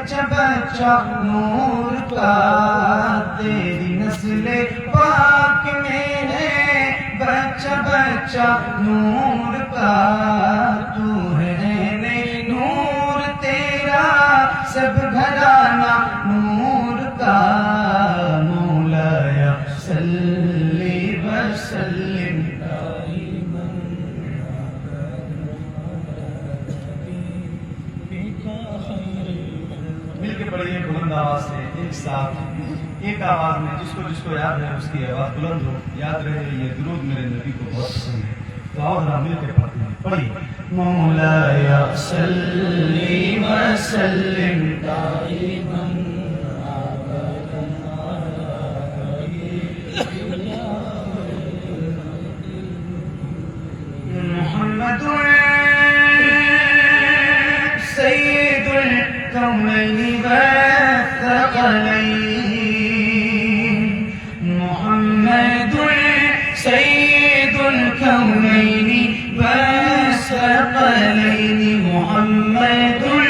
बच्चा बच्चा नूर का, तेरी नस्ले पाक में है बच्चा बच्चा नूर का। तू है ने नूर तेरा सब घराना नूर का। मौलाया सल्ली वसल्लिम मिलके पढ़िए बुलंद आवाज से एक साथ एक आवाज में, जिसको जिसको याद है उसकी आवाज बुलंद हो। याद रहे ये दुरूद मेरे नबी को बहुत पसंद है, तो आओ जरा मिलके पढ़ते हैं। पढ़िए मौलाया सल्ली वसल्लिम दाइमन मुहम्मदुन सय्यदुल कौनैनि वस्सक़लैन। मुहम्मदुन सय्यदुल कौनैनि वस्सक़लैन। मुहम्मदुन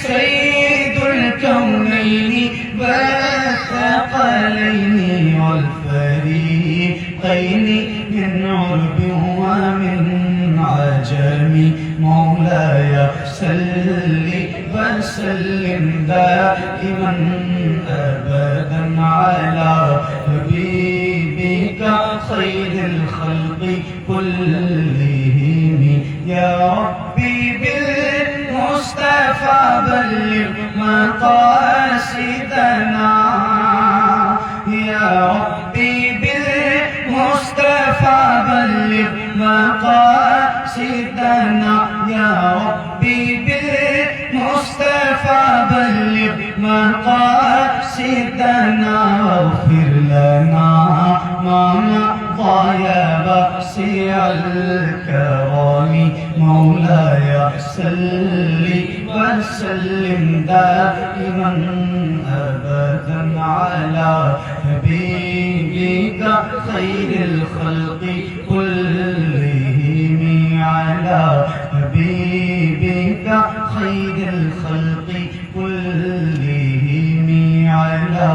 सय्यदुल कौनैनि वस्सक़लैन वल फ़रीक़ैन मिन उर्बिन व मिन अजमी। मौलाया सल्ली वसल्लिम दाइमन अबदन अला हबीबिका खैरिल खल्क़ि कुल्लिहिम। या रब्बी बिल मुस्तफ़ा बल्लिग़ मक़ासिदना। या रब्बी बिल मुस्तफ़ा बल्लिग़ मक़ासिदना। या रब्बी बिल मुस्तफ़ा बल्लिग़ मक़ासिदना। वग़फ़िर लना मा मज़ा या वासिअल करम। मौलाया सल्ली वसल्लिम दाइमन अबदन अला हबीबिका खैरिल खल्क़ि कुल्लिहिम। अला हबीबिका खैरिल खल्क़ि कुल्लिहिम। अला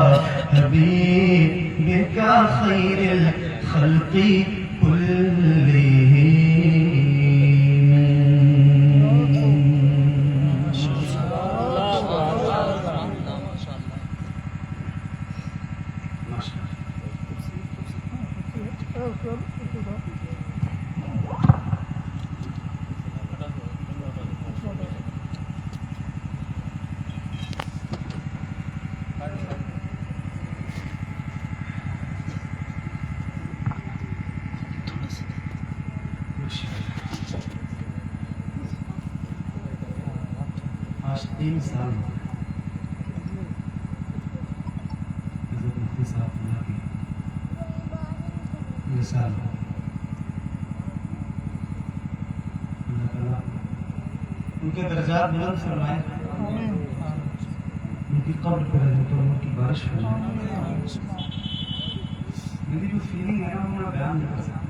हबीबिका खैरिल खल्क़ि कुल्लिहिम। आज 3 साल हज़रत मुफ्ती साहब अल्लाह की मिसाल अल्लाह ताला उनके दर्जात बुलंद फरमाए, उनकी कब्र पर रहमतों की बारिश फरमाए। मेरी जो फीलिंग है ना वो मैं बयान नहीं कर सकता।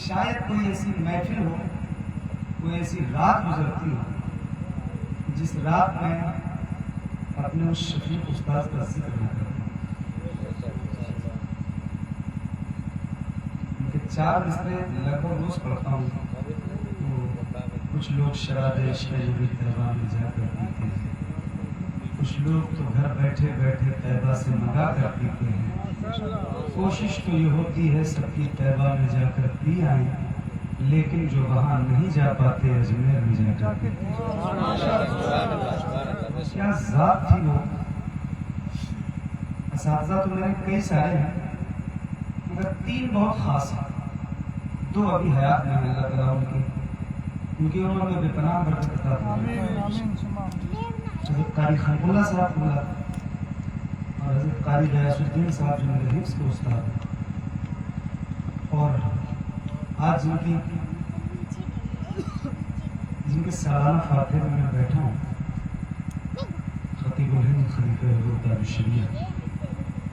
शायद कोई ऐसी महफिल हो, कोई ऐसी रात गुजरती हो जिस रात में अपने उस शफीक उस्ताद का जिक्र न करता। उनके 4 मिसरे लगभग रोज पढ़ता हूँ। तो कुछ लोग शराब इश्क़ नबी तैबा में जाकर पीते हैं, कुछ लोग तो घर बैठे बैठे तैबा से मंगा कर पीते हैं। कोशिश तो ये होती है सबकी तैबा में जाकर पी आए, लेकिन जो वहाँ नहीं जा पाते अजमेर में जाकर। क्या ज़ात थी वो। असातिज़ा तो मेरे कई सारे हैं, मगर 3 बहुत ख़ास हैं। 2 अभी हयात में हैं, अल्लाह ताला उनकी उम्र में बेपनाह बरकत अता फरमाए। हज़रत कारी खलीफुल्लाह साहब और हज़रत कारी गयासुद्दीन साहब जो मेरे हिफ्ज़ के उस्ताद हैं, और आज जिनके सालाना फातिहा में मैं बैठा हूँ, खतीबुल हिंद खलीफा हुज़ूर शरीयत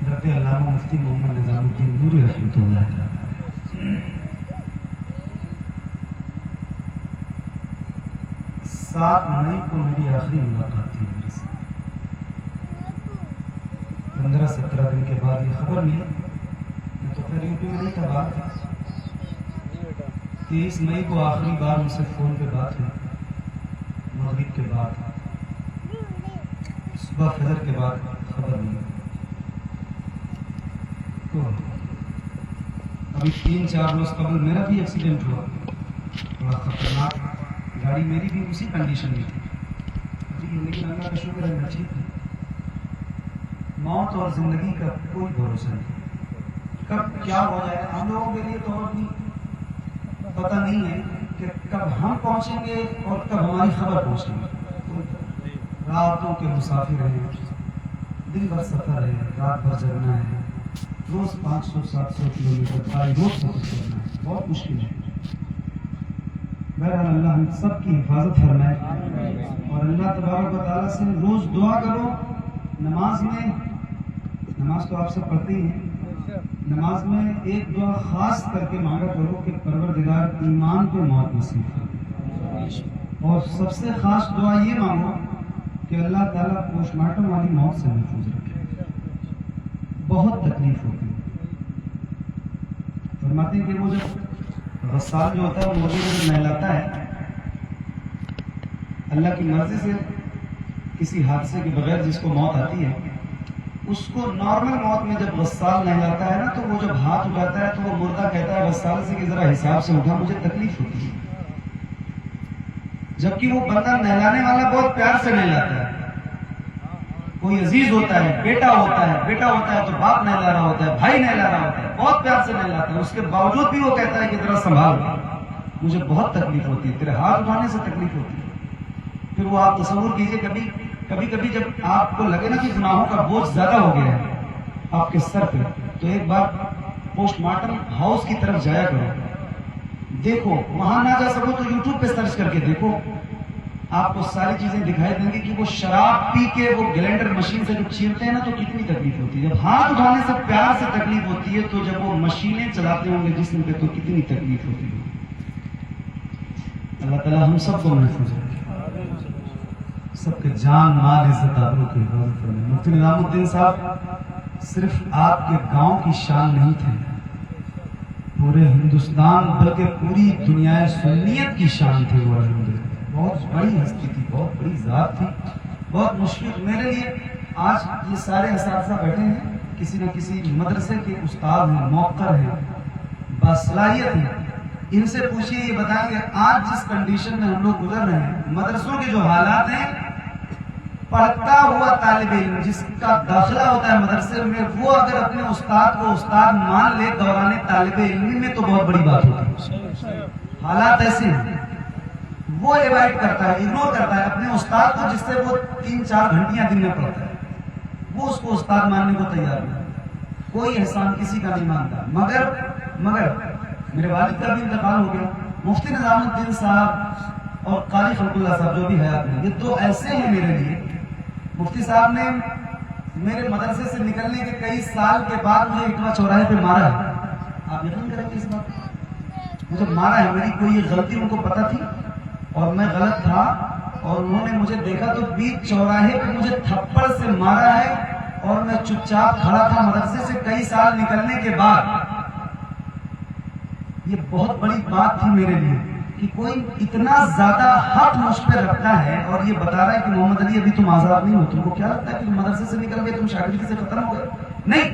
हज़रत अल्लामा मुफ्ती मोहम्मद निज़ामुद्दीन नूरी रहमतुल्लाह अलैह। 7 मई को मेरी आखिरी मुलाकात थी मेरे से। 15-17 दिन के बाद ये खबर मिली, मैं तो फिर यूपी में नहीं था, बात 23 मई को आखिरी बार मुझसे फ़ोन पे बात हुई, मगरिब के बाद, सुबह फजर के बाद खबर मिली। तो अभी 3-4 रोज कबल मेरा भी एक्सीडेंट हुआ, बड़ा खतरनाक, गाड़ी मेरी भी उसी कंडीशन में थी जी, लेकिन अल्लाह का शुक्र है मैं ठीक हूँ। मौत और जिंदगी का कोई भरोसा नहीं, कब क्या हो जाए हम लोगों के लिए तो अभी पता नहीं है कि कब हम पहुंचेंगे और कब हमारी खबर पहुंचेगी। रातों के मुसाफिर हैं, दिन भर सफर है, रात भर जगना है, रोज 500-700 किलोमीटर बाई रोड सफर करना है, बहुत मुश्किल है। बहरहाल अल्लाह हम सब की हिफाजत फरमाए और अल्लाह तबारक व तआला से रोज दुआ करो। नमाज में, नमाज तो आप सब पढ़ते ही हैं, नमाज में एक दुआ खास करके मांगा करो कि परवरदिगार ईमान पे मौत नसीब करे, और सबसे खास दुआ ये मांगो कि अल्लाह ताला पोस्टमार्टम वाली मौत से महफूज रखे। बहुत तकलीफ होती है। फरमाते हैं कि वो जब गस्साल जो होता है वो मुर्गे को जब नहलाता है, अल्लाह की मर्जी से किसी हादसे के बगैर जिसको मौत आती है, उसको नॉर्मल मौत में जब गस्साल नहलाता है ना, तो वो जब हाथ उठाता है तो वो मुर्दा कहता है गस्साल से कि जरा हिसाब से उठा, मुझे तकलीफ होती है। जबकि वो बंदा नहलाने वाला बहुत प्यार से नहलाता है। कोई अजीज होता है, बेटा होता है तो बाप नहला रहा होता है, भाई नहला रहा होता है, बहुत प्यार से नहलाता है, उसके बावजूद भी वो कहता है कि जरा संभाल, मुझे बहुत तकलीफ होती है, तेरे हाथ उठाने से तकलीफ होती है। फिर वो आप तस्वुर कीजिए, कभी कभी जब आपको लगे ना कि गुनाहों का बोझ ज्यादा हो गया है आपके सर पे, तो एक बार पोस्टमार्टम हाउस की तरफ जाया करो, देखो, वहां ना जा सको तो यूट्यूब पे सर्च करके देखो, आपको सारी चीजें दिखाई देंगी कि वो शराब पी के वो ग्राइंडर मशीन से जब छीलते हैं ना तो कितनी तकलीफ होती है। जब हाथ उठाने से प्यार से तकलीफ होती है, तो जब वो मशीनें चलाते होंगे जिस्म पे तो कितनी तकलीफ होती है। अल्लाह ताला हम सबको महफूज रखे, सबके जान माल इज्जत आबरू की हिफाजत फरमाए। मुफ्ती निजामुद्दीन साहब सिर्फ आपके गांव की शान नहीं थे, पूरे हिंदुस्तान बल्कि पूरी दुनिया सुन्नियत की शान थी वो। बहुत बड़ी हस्ती थी, बहुत बड़ी जात थी, बहुत मुश्किल मेरे लिए। आज ये सारे असातिज़ा बैठे हैं, किसी न किसी मदरसे के उस्ताद हैं, मौक़र हैं, बासलाहियत हैं, इनसे पूछिए, ये बताएंगे आज जिस कंडीशन में हम लोग गुजर रहे हैं, मदरसों के जो हालात हैं, पढ़ता हुआ तालिब इल्म जिसका दाखिला होता है मदरसे में, वो अगर अपने उस्ताद को उस्ताद मान ले दौरान तालिब इल्मी में, तो बहुत बड़ी बात होती है। हालात ऐसे हैं, वो एवॉइड करता है, इग्नोर करता है अपने उस्ताद को, जिससे वो 3-4 घंटियां दिन में पढ़ता है, वो उसको उस्ताद मानने को तैयार नहीं, कोई एहसान किसी का नहीं मानता। मगर मेरे वालिद का भी इंतकाल हो गया, मुफ्ती निजामुद्दीन साहब और कारी खलकुल्लाह साहब जो भी हयात में, ये दो ऐसे हैं मेरे लिए। मुफ्ती साहब ने मेरे मदरसे से निकलने के कई साल के बाद मुझे इटवा चौराहे पे मारा है। आप यकीन करेंगे इस बात, मुझे मारा है, मेरी कोई गलती उनको पता थी और मैं गलत था, और उन्होंने मुझे देखा तो बीच चौराहे पे मुझे थप्पड़ से मारा है, और मैं चुपचाप खड़ा था मदरसे से कई साल निकलने के बाद। ये बहुत बड़ी बात थी मेरे लिए कि कोई इतना ज्यादा हक मुझ पर रखता है और ये बता रहा है कि मोहम्मद अली अभी तुम आजाद नहीं हो। तुमको क्या लगता है कि मदरसे से निकल गए, तुम शागिर्दी से खत्म हो गए? नहीं,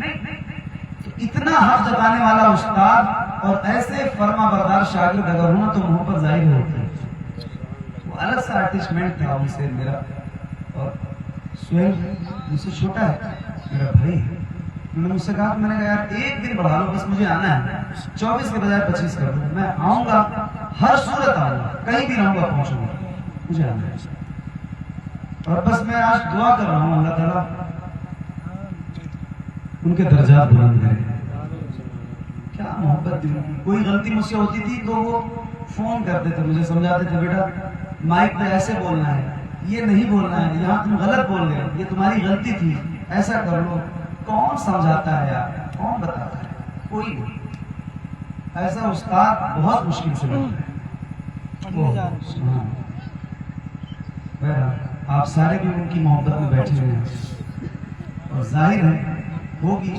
तो इतना हक जताने वाला उस्ताद और ऐसे फर्मा बरदार शागिर्द अगर होना तो मोहब्बत जाहिर होती है। वो अलग सा अटैचमेंट था उनसे मेरा। और सुहेल मुझसे छोटा है, मेरा भाई है, उन्होंने मुझसे कहा, मैंने कहा यार एक दिन बढ़ा लो, बस मुझे आना है, 24 के बजाय 25 कर दो, मैं आऊंगा, हर सूरत आऊंगा, कहीं भी रहूंगा, पहुंचूंगा, मुझे आना है। और बस मैं आज दुआ कर रहा हूँ अल्लाह ताला उनके दर्जात बुलंद करे। क्या मोहब्बत थी उनकी। कोई गलती मुझसे होती थी तो वो फोन करते थे, मुझे समझाते थे, बेटा माइक पे ऐसे बोलना है, ये नहीं बोलना है, यहाँ तुम गलत बोल रहे हो, ये तुम्हारी गलती थी, ऐसा कर लो। कौन समझाता है यार, कौन बताता है? कोई नहीं। ऐसा उस्ताद बहुत मुश्किल से मिलता है। बहरहाल आप सारे भी उनकी मोहब्बत में बैठे हुए हैं और जाहिर है होगी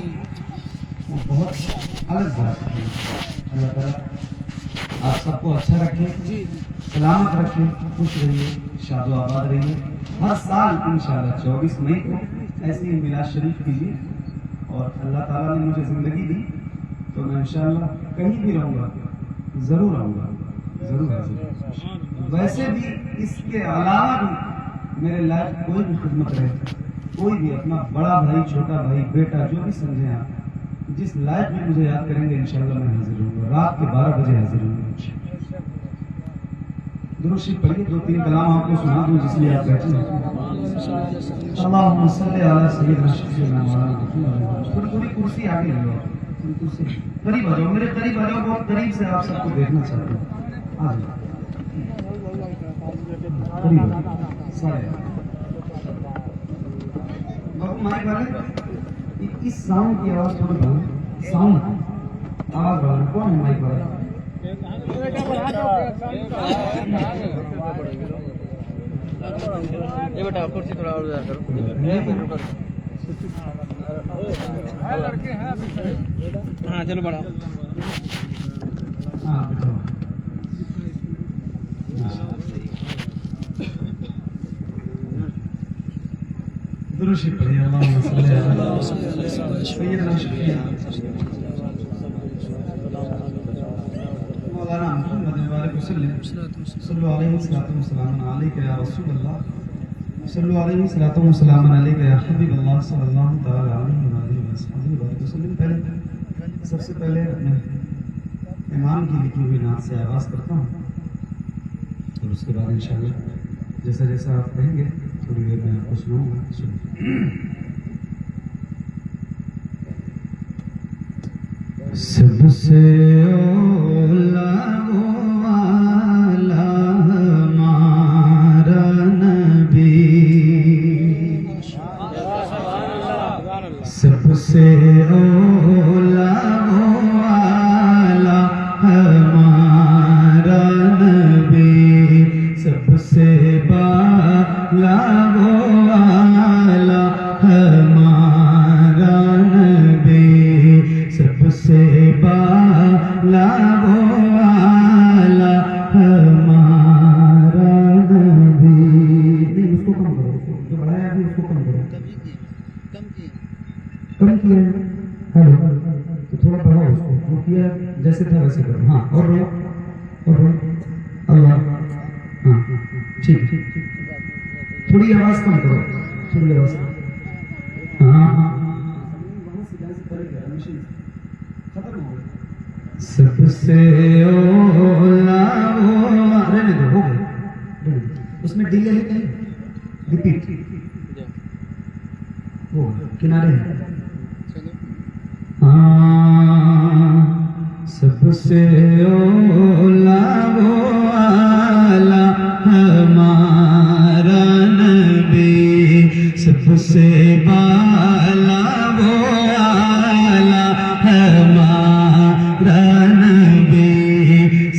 वो बहुत अलग बात है। अल्लाह ताला आप सबको अच्छा रखे, सलामत रखे, खुश रहिए, शादो आबाद रहिए। हर साल इंशाल्लाह 24 मई को ऐसे ही मिलाद शरीफ कीजिए और अल्लाह ताला ने मुझे ज़िंदगी दी तो मैं इंशाल्लाह कहीं भी रहूँगा, ज़रूर आऊँगा, ज़रूर हाजिर। वैसे भी इसके अलावा भी मेरे लायक कोई भी खिदमत रहे, कोई भी अपना बड़ा भाई, छोटा भाई, बेटा, जो भी समझे आप, जिस लायक भी मुझे याद करेंगे इंशाल्लाह मैं हाजिर हूँगा। रात के 12 बजे हाजिर हूँगा। दुरूद शरीफ पढ़िए, 2-3 कलाम आपको सुना दूँ जिसलिए आप बैठे हैं। अल्लाहुम्मा सल्ली अला सय्यिदिना शफीना मौलाना। थोड़ी कुर्सी आगे ले लो, थोड़ी कुर्सी करीब आ जाओ, मेरे करीब आ जाओ, बहुत करीब से आप सबको देखना चाहते हैं। आ जाओ करीब सारे बाबू माइक वाले, इस साउंड की आवाज थोड़ी बढ़ाओ, साउंड आवाज बढ़ाओ। कौन है माइक वाला? ये बेटा कुर्सी थोड़ा और करो। हाँ चलो बढ़ाओ। हाँ बैठो। दुरूद शरीफ पढ़िए। अल्लाहुम्मा सल्ली अला सय्यिदिना शफीना मौलाना मुहम्मद सल्लल्लाहु अलैहि वसल्लम अलैका या रसूलल्लाह सल्लल्लाहु अलैहि वसल्लम अलैका या हबीबल्लाह सल्लल्लाहु तआला अलैहि वसल्लम। पहले सबसे पहले अपने इमाम की लिखी हुई नात से आगाज़ करता हूँ और उसके बाद इंशाअल्लाह जैसा जैसा आप कहेंगे थोड़ी देर में आपको सुनाऊंगा। सबसे ओला वाला हमारा नबी, सबसे ओला वाला हमारा नबी, सबसे बाला वाला हमारा नबी, सबसे बाला वाला हमारा नबी। नहीं उसको कम करो, जो बढ़ाया अभी उसको कम करो। कम किया हेलो तो थोड़ा बढ़ाओ उसको, जो किया जैसे था वैसे करो। हाँ और रो अल्लाह। हाँ ठीक, थोड़ी आवाज कम करो, थोड़ी आवाज। हाँ सबसे ओला वो रहने दो, हो गए, उसमें डिले है कहीं, रिपीट वो किनारे है। हाँ सबसे ओला वो आला हमारा नबी, सबसे बाला वो आला हमारा नबी,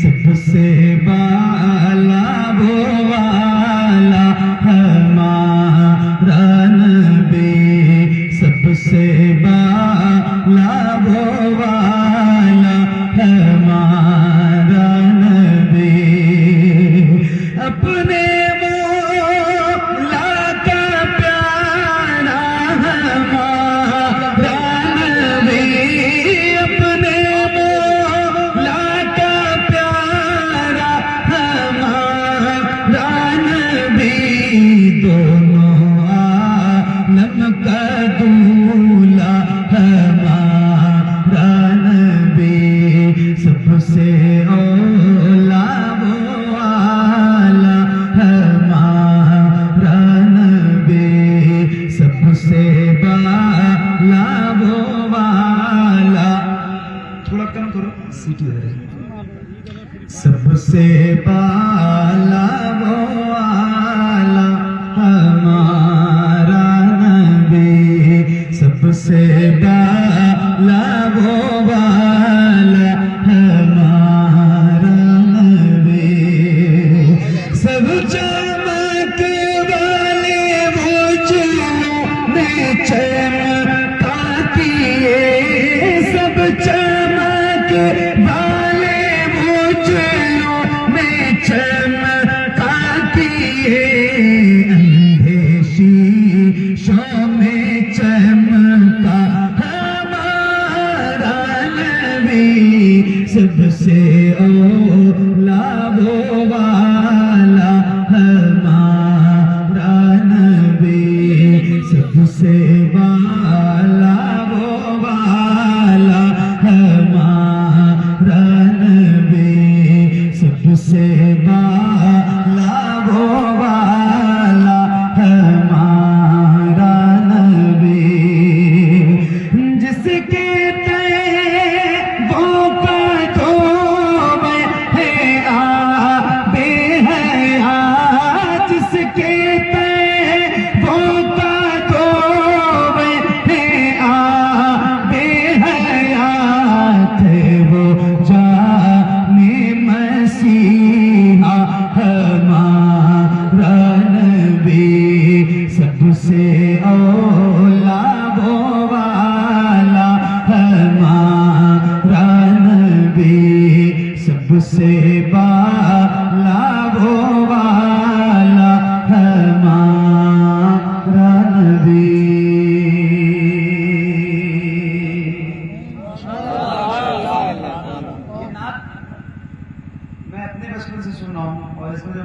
सबसे बाला वो आला हमारा नबी, सबसे बाला वो आला हमारा नबी। अपने मौला का प्यारा हमारा नबी, अपने मौला का प्यारा हमारा नबी, दोनों आलम का दूल्हा हमारा नबी, सबसे ओला वो आला हमारा नबी, सबसे बाला वो वाला। थोड़ा कम करो, सीटी हो रही। सबसे बाला वो वाला हमारा नबी, सबसे बाला वो वाला हमारा नबी। सब चमक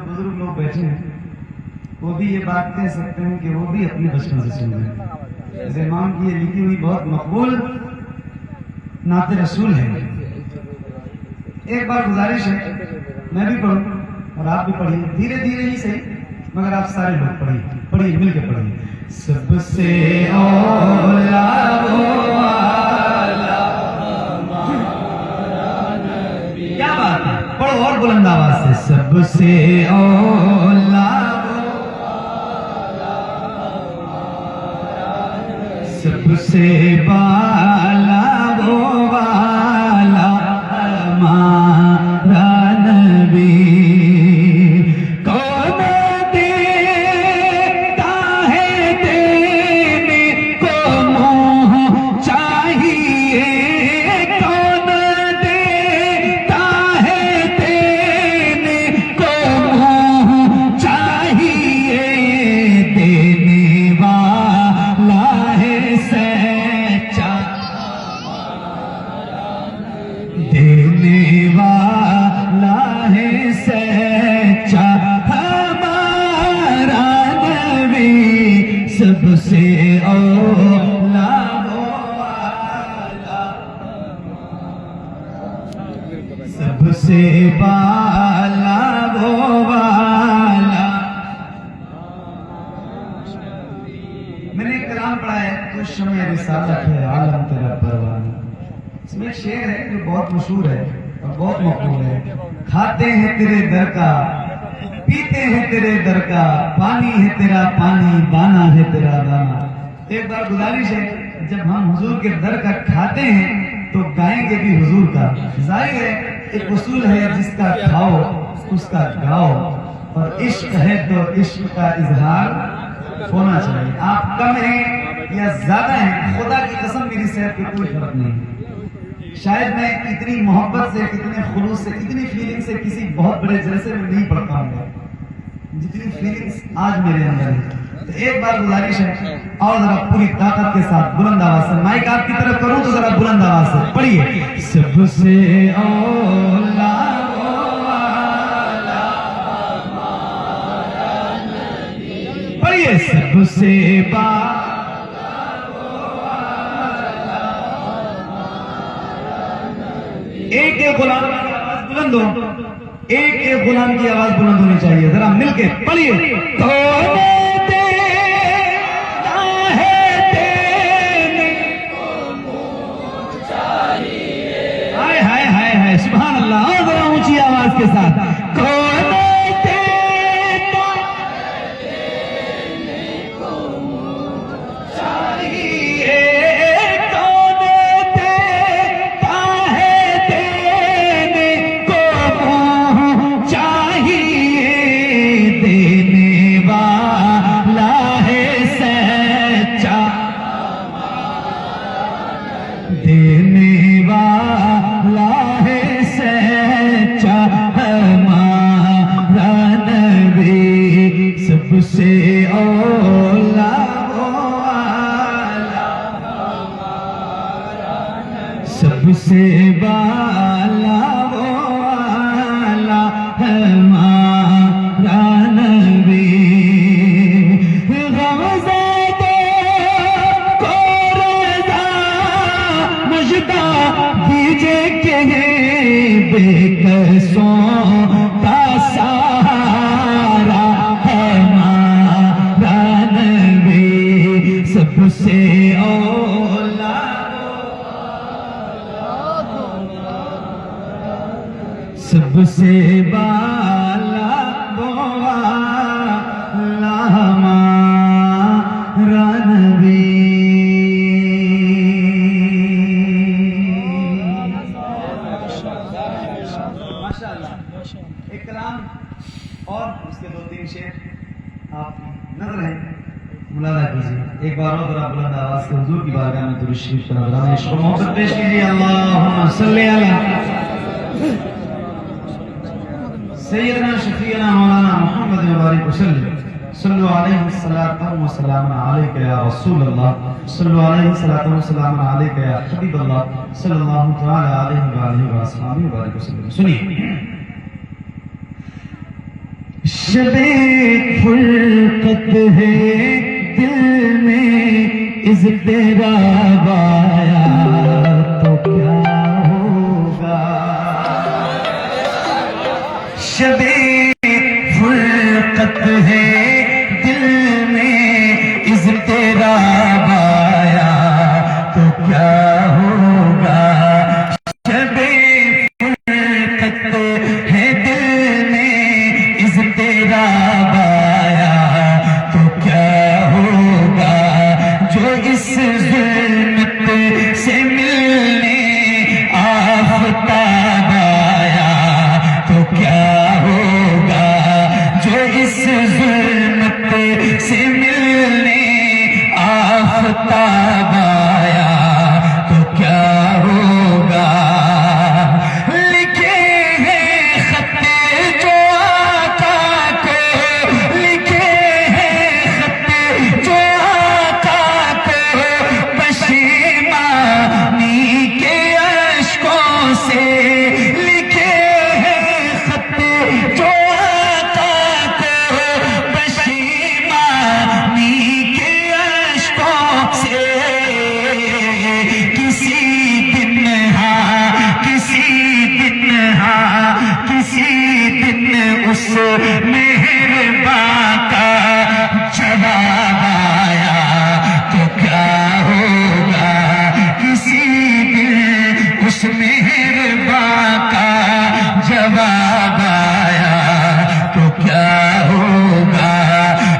बुजुर्ग लोग बैठे हैं, वो भी ये बात कह सकते हैं कि वो भी अपने बचपन से सुन रहे हैं। जैसे इमाम की ये लिखी हुई बहुत मकबूल नाते रसूल है। एक बार गुजारिश है, मैं भी पढ़ूं और आप भी पढ़िए, धीरे धीरे ही सही, मगर आप सारे लोग पढ़िए मिलके पढ़िए। सबसे औला वो वाला, क्या बात है, पढ़ो और बुलंद आवाज से। सबसे औला वो वाला, सबसे बाला वो वाला हमारा नबी। कौन देता है देने को मोह चाहिए, कौन देता है देने को मोह चाहिए, देने वाला है सच्चा, देने वाला है सच्चा हमारा नबी। सबसे औला वो वाला, सबसे बाला वो वाला। मैंने एक कलाम पढ़ा है, तो शम्य रिसालत है आलम तेरा परवाना। इसमें एक शेर है जो बहुत मशहूर है और बहुत मकबूल है। खाते हैं तेरे दर का, पीते हैं तेरे दर का, पानी है तेरा पानी, दाना है तेरा दाना। एक बार गुजारिश है, जब हम हुजूर के दर का खाते हैं तो गाएंगे भी हुजूर का। जाहिर है एक उसूल है, जिसका खाओ उसका गाओ, और इश्क है तो इश्क का इजहार होना चाहिए। आप कम हैं या ज्यादा हैं, खुदा की कसम मेरी सेहत पे कोई फर्क नहीं। शायद मैं इतनी मोहब्बत से, इतने खुलूस से, इतनी फीलिंग से किसी बहुत बड़े जलसे में नहीं पढ़ पाऊंगा जितनी फीलिंग्स आज मेरे अंदर है। तो एक बार गुजारिश है, और जरा पूरी ताकत के साथ बुलंद आवाज से, माइक आपकी तरफ करूं तो जरा बुलंद आवाज से पढ़िए। सबसे औला वो वाला हमारा नबी, पढ़िए। सबसे एक एक गुलाम की आवाज बुलंद हो, एक एक गुलाम की आवाज बुलंद होनी चाहिए, जरा मिलके पढ़िए। कौन देता है देने को मोह चाहिए, हाय हाय हाय हाय, सुभान अल्लाह। और जरा ऊंची आवाज के साथ, कौन देता है देने को मोह चाहिए, देने वाला है सच्चा हमारा नबी। सबसे औला वो वाला हमारा नबी, सबसे बाला वो वाला हमारा नबी। दीजे के बेकसों का सहारा हमारा नबी। सबसे औला सबसे बाला वो वाला हमारा नबी। एक कलाम और उसके दो तीन शेर आप नजर है, मुलादा कीजिए। एक बार और जरा बुलंद आवाज से हुजूर की बारगाह में दुरूद शरीफ का नजराना इश्क और मोहब्बत पेश कीजिए। अल्लाहुम्मा सल्ली अला सय्यदना शफीअना मौलाना मुहम्मद व बारिक वसल्लम। सल्लु अलैहि सलातु व सलाम अलैका या रसूल अल्लाह, सल्लु अलैहि सलातु व सलाम अलैका या हबीब अल्लाह, सल्लल्लाहु तआला अलैहि व आलिहि व अस्हाबिहि व बारिक वसल्लम। सुनिए, शबे फुरकत है दिल में इज़्तिराब आया तो क्या होगा। शबे फुरकत है दिल में इज़्तिराब आया तो क्या होगा। शबे फुरकत है दिल में इज़्तिराब आया तो क्या होगा। जो इस ज़ुल्मत से मिलने आफ़ताब आया तो क्या होगा। जो इस ज़ुल्मत से मिलने आफ़ताब आया तो क्या होगा। लिखे हैं खत जो आका को, लिखे हैं खत जो आका को पशीमानी के अश्कों से। लिखे हैं खत जो आका को पशीमानी के अश्कों से। किसी दिन हाँ किसी दिन हाँ किसी दिन उस मेहरबान का जवाब आया तो क्या होगा। किसी दिन उस मेहरबान का जवाब आया तो क्या होगा।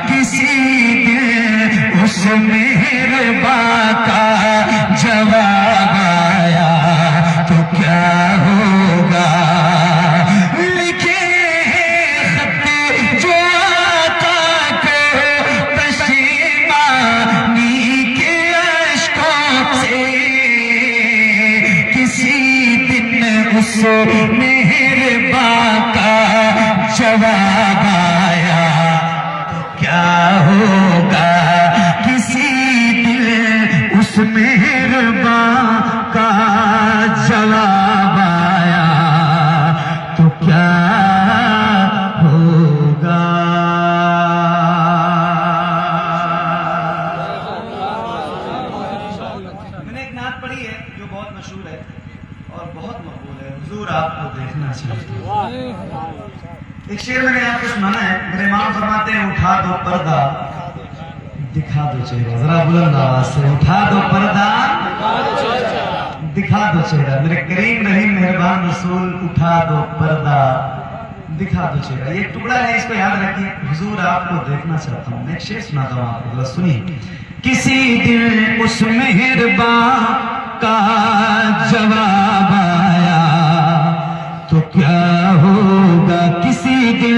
किसी दिन उस मेहरबान का जवाब आया तो क्या होगा। लिखे हैं खत जो आका को पशीमानी के अश्कों से। किसी दिन उस मेहरबान का जवाब आया तो क्या होगा। किसी दिन उस मेहरबान का जवाब आया तो क्या होगा। मैंने एक नात पढ़ी है जो बहुत मशहूर है और बहुत मकबूल है। हुजूर आपको देखना चाहिए। एक शेर मैंने आपको सुनाना है। मेरे इमाम फरमाते हैं उठा दो पर्दा दिखा दो चेहरा। जरा बुलंद आवाज से उठा दो पर्दा दिखा दो चेहरा। मेरे करीम रहीम मेहरबान रसूल उठा दो पर्दा दिखा दो चेहरा। ये टुकड़ा है, इसको याद रखिए। हुजूर आपको देखना चाहता हूँ। एक शेर सुनाता हूँ आपको, जरा सुनिए। किसी दिन उस मेहरबान का जवाब आया तो क्या होगा। किसी दिन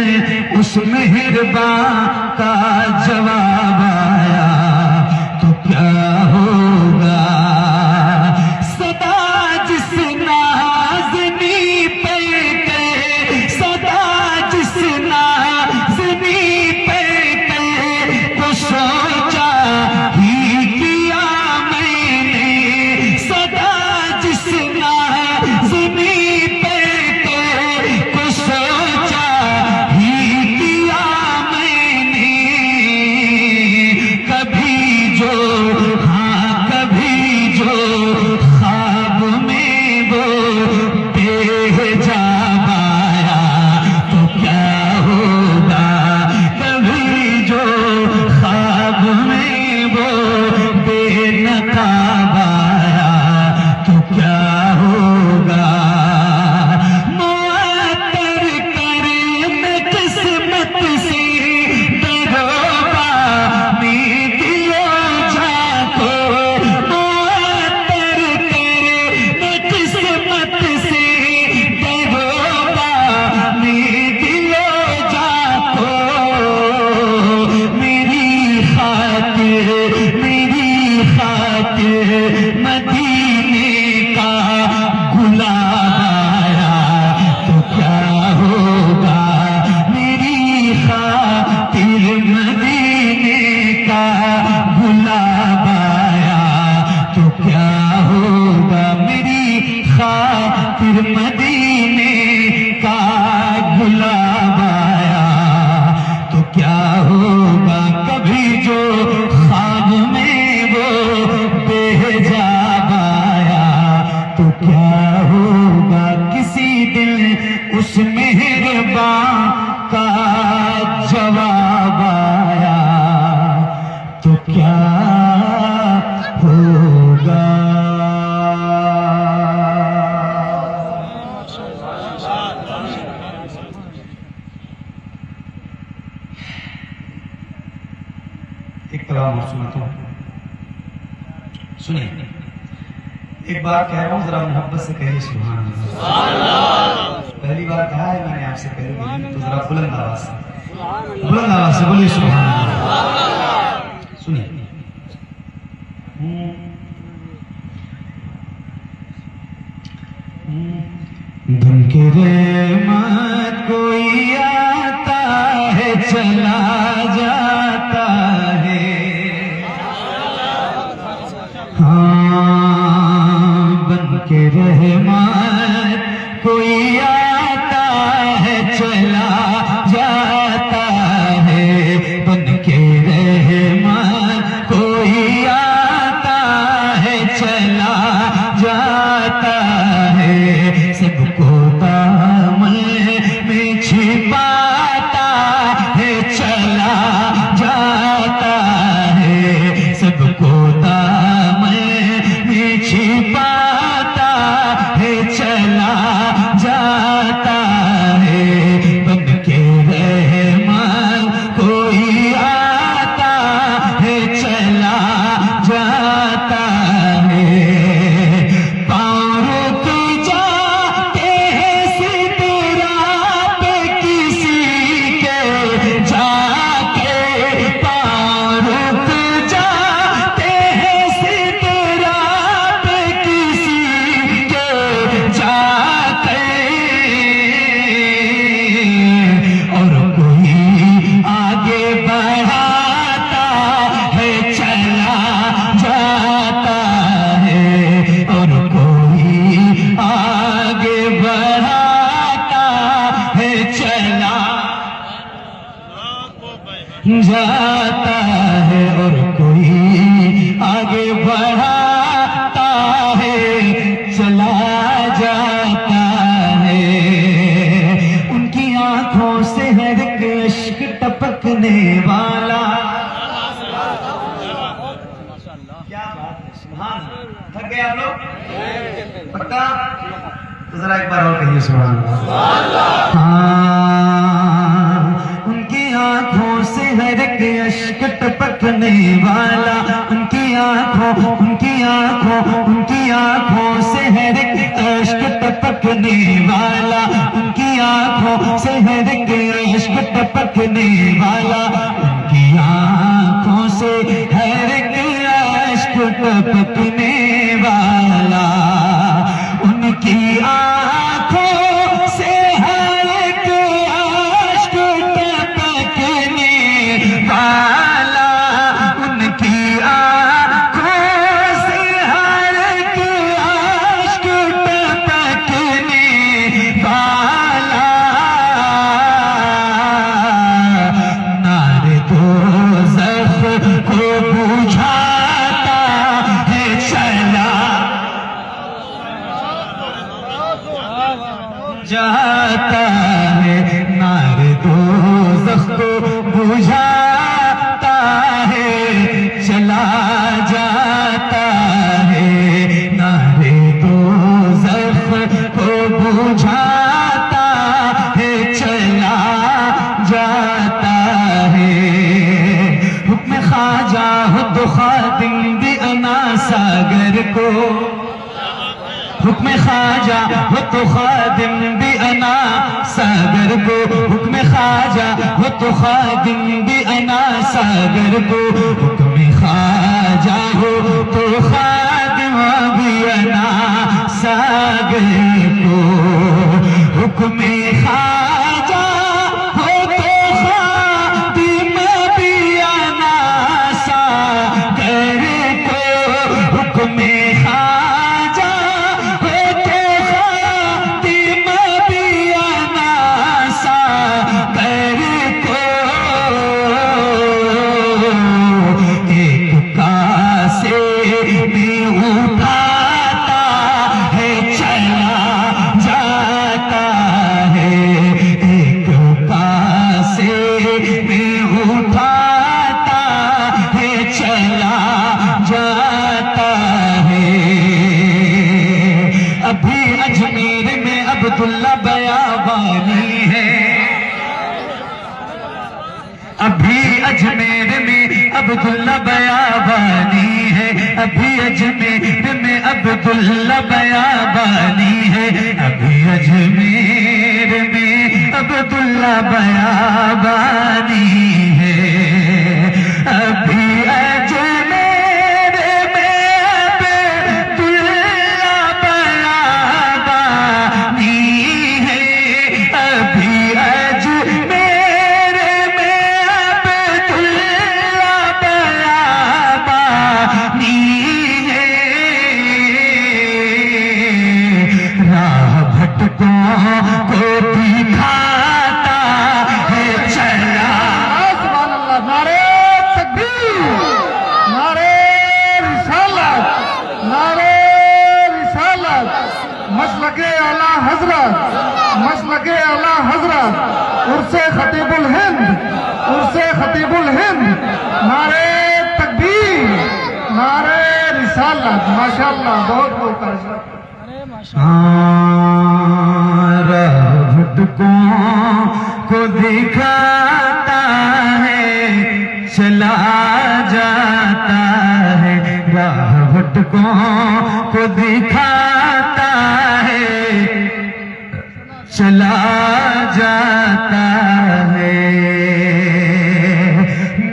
उस मेहरबान का जवाब आया तो क्या होगा। सदा जिस नाज़नी पे सदा जिस नाज़नी पे तो सोचा ही किया मैंने। सदा जिस नाज़नी पे को सोचा ही किया मैंने। क्या होगा कभी जो ख्वाब में वो बेहिजाब आया, तो क्या होगा किसी दिन उस मेहरबान का जवाब आया, तो क्या होगा। एक कलाम और सुनाता हूँ, सुनिए। एक बार कह रहा हूँ, जरा मोहब्बत से कहिए सुभान अल्लाह। पहली बार कहा है मैंने आपसे, कह तो जरा बुलंद आवाज से बोलिए सुभान अल्लाह। सुनिए। धुन के रहमत कोई आता है चला जाता है, हाँ बन के रहमत कोई आता है चला जाता है, बन के रहमत कोई आता है चला जाता है, सबको दामन में छिपाता है चला जाता है, सबको दामन में छिपाता है चला जाता है, बन के रहमत कोई आता है चला जाता है, पाँव रुक जाते हैं सितरा पे किसी के जाके, पाँव रुक जाते हैं सितरा पे किसी के जाके, और कोई आगे बढ़ाता है चला जाता है, और कोई आगे बढ़ाता है चला जाता है, और कोई आगे बढ़ाता है चला जाता है, उनकी आंखों से हर एक इश्क टपकने वाला। क्या बात है, सुभान अल्लाह। थक गए आप लोग पक्का? तो जरा एक बार और कहिए सुभान अल्लाह। हाँ, उनकी आंखों से हर एक इश्क टपकने वाला, उनकी आंखों से हर एक इश्क टपकने वाला, उनकी आंखों से हर एक इश्क टपकने वाला, उनकी आंखों से हर एक इश्क टपकने वाला, उनकी आंखों से हर एक इश्क टपकने वाला, उनकी आंखों से हर एक इश्क टपकने वाला, नारे दोज़ख को बुझाता है चला जाता है, नारे दोज़ख को बुझाता है चला जाता है, नारे दोज़ख को बुझाता है चला जाता है, हुक्म ख्वाजा हो तो खातिम भी अना सागर को, हुक्म ख्वाजा हो तो खादिम भी अना सागर को, हुक्म ख्वाजा हो तो खादिम भी अना सागर को, हुक्म ख्वाजा हो तो खादिम भी अना सागर को, हुक्म ख्वाजा हो तो खादिम भी अना सागर को, हुक्म ख्वाजा हो तो खादिम भी अना सागर को, उठाता है चला जाता है। अभी अजमेर में अब्दुल्ला बयाबानी है, अभी अजमेर में अब्दुल्ला बयाबानी है, अभी अजमेर में अब्दुल्ला बयाबानी है, अभी अजमेर में अब्दुल्ला बयाबानी है, अभी अजमेर में अब्दुल्ला बयाबानी है, अभी अजमेर में अब्दुल्ला बयाबानी है। राह भटकों को दिखाता है चला। सुभान अल्लाह। नारे तकबीर, नारे रिसालत, नारे रिसालत। मसलके आला हजरत, मसलके आला हजरत, उर्से खतीबुल हिंद, उर्से खतीबुल हिंद। नारे तकबीर, नारे रिसालत। माशाअल्लाह, बहुत बहुत तारीफ। राह भटकों को दिखाता है चला जाता है, राह भटकों को दिखाता है चला जाता है।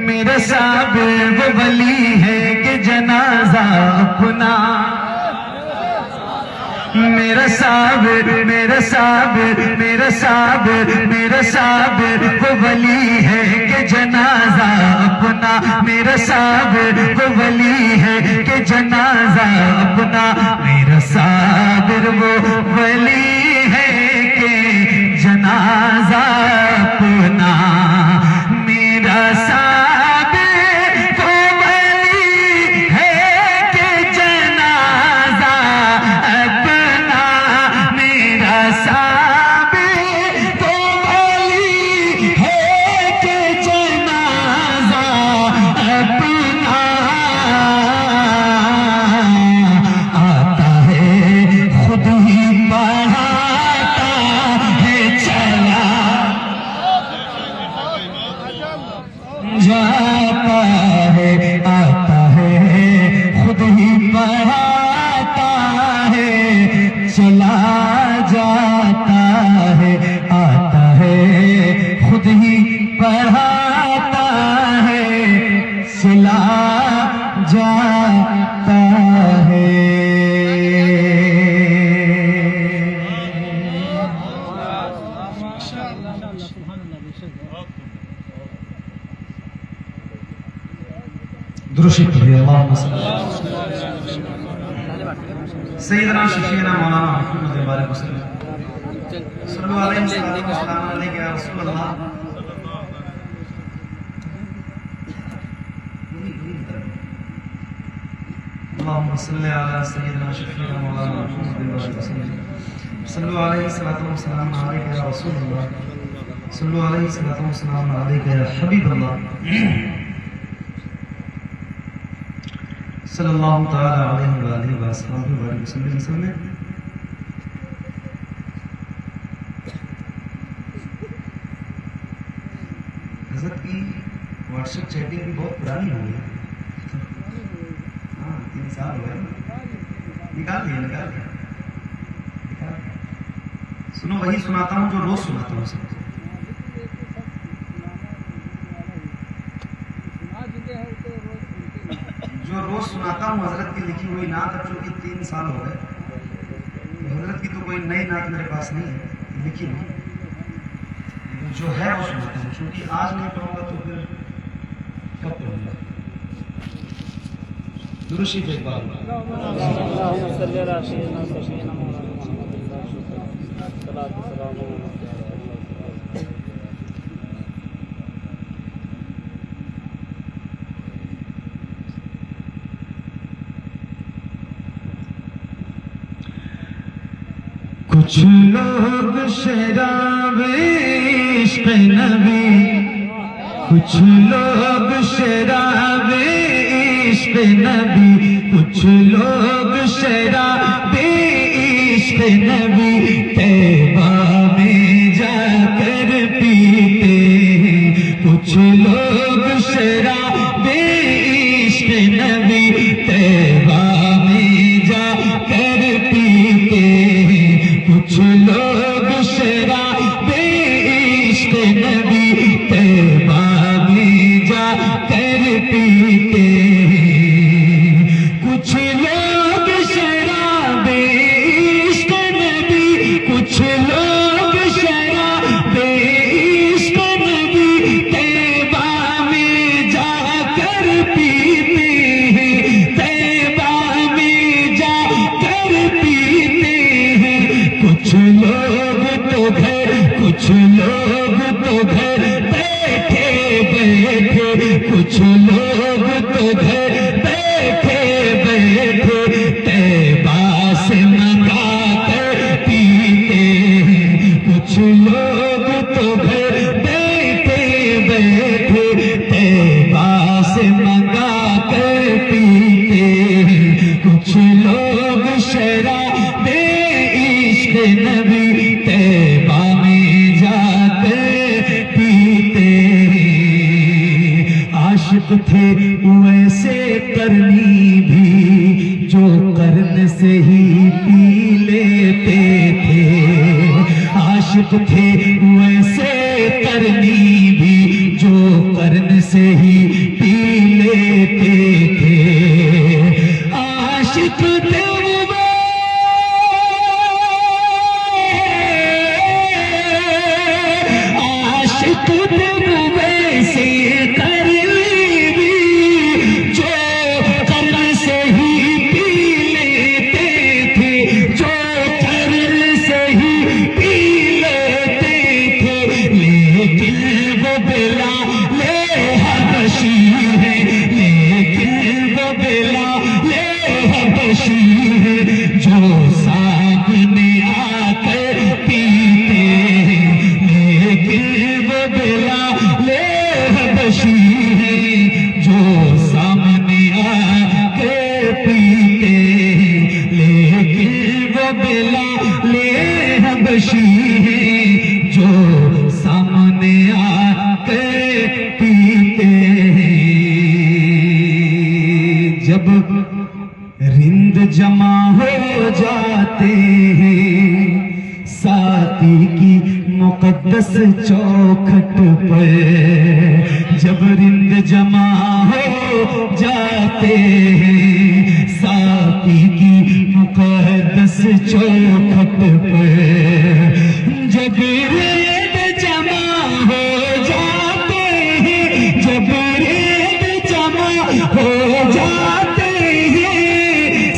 मेरे साबिर वो वली है कि जनाजा अपना, मेरा साबिर, मेरा साबिर, मेरा साबिर, मेरा साबिर वो वली है कि जनाजा अपना, मेरा साबिर वो वली है कि जनाजा अपना, मेरा साबिर वो वली है कि जनाजा अपना, मेरा साबिर वो वली है कि जनाजा अपना, मेरा साबिर वो वली है कि जनाजा अपना। आता है खुद ही बढ़ाता है चला जाता है, आता है खुद ही बढ़ाता है चला जाता है, आता है खुद ही बढ़ाता है चला जाता है। दुरुशीद सैयदना शफीना मौलाना मुहम्मद बारिक वसल्लम सल्लल्लाहु अलैहि वसल्लम या रसूल अल्लाह। अल्लाहुम्मा सल्लि अला सय्यिदना शफीना मौलाना मुहम्मद बारिक वसल्लम सल्लल्लाहु अलैहि वसल्लम अलैका या रसूल अल्लाह, सल्लल्लाहु अलैहि वसल्लम अलैका या हबीब अल्लाह, सल्लल्लाहु तआला अलैहि व आलिहि व वसल्लम। हज़रत की व्हाट्सएप चैटिंग भी बहुत पुरानी हो गई। हाँ, 3 साल हो गए। निकाल लिया। सुनो, वही सुनाता हूँ जो रोज सुनाता हूँ सबको। जो रोज सुनाता हूँ हजरत की लिखी हुई नात, अब चूंकि 3 साल हो गए, हजरत की तो कोई नई नात मेरे पास नहीं है लिखी हुई, जो है वो सुनाता हूँ। चूंकि आज नहीं पढ़ूंगा तो फिर कब पढ़ूंगा। दुरुशीद एक बार कुछ लोग शराबे इश्क़ नबी, कुछ लोग शराबे इश्क नबी, कुछ लोग शराबे इश्क नबी तैबा में जाकर पीते हैं। कुछ लोग शराबे इश्क नबी तैबा में जाकर पीते हैं। कुछ लोग शराबे इश्क नबी तैबा में जाकर पीते हैं। कुछ लोग शराबे इश्क नबी, कुछ लोग शराबे इश्क नबी तैबा में जाकर पीते हैं। तैबा में जाकर पीते हैं। कुछ लोग तो घर, कुछ लोग तो घर बैठे बैठे, कुछ लोग तो घर बैठे बैठे तैबा से मंगा कर पीते हैं। कुछ लोग तो घर बैठे बैठे तैबा से मंगा कर पीते हैं। कुछ लोग शराबे इश्क नबी तैबा में जाकर पीते हैं। आशिक थे वैसे करनी भी जो करन से ही पी लेते थे। आशिक थे वैसे करनी भी जो करन से ही पी लेते थे। आशिक थे आशिक थे वैसे करनी भी जो करन से ही पी लेते थे। जो करन से ही पी लेते थे। लेकिन वो बिलाले हबशी है, लेकिन वो बिलाले हबशी है जो सामने आकर पीते हैं। लेकिन वो बिलाले हबशी है जो सामने आकर पीते हैं। लेकिन वो बिलाले हबशी है जो सामने आकर पीते हैं। जब रिंद जमा हो जाते हैं साथी की मुकद्दस चौखट पर, जब रिंद जमा हो जाते हैं साथी की मुकद्दस चौखट पर, जब रिंद जमा हो जाते हैं, जब रिंद जमा हो जाते हैं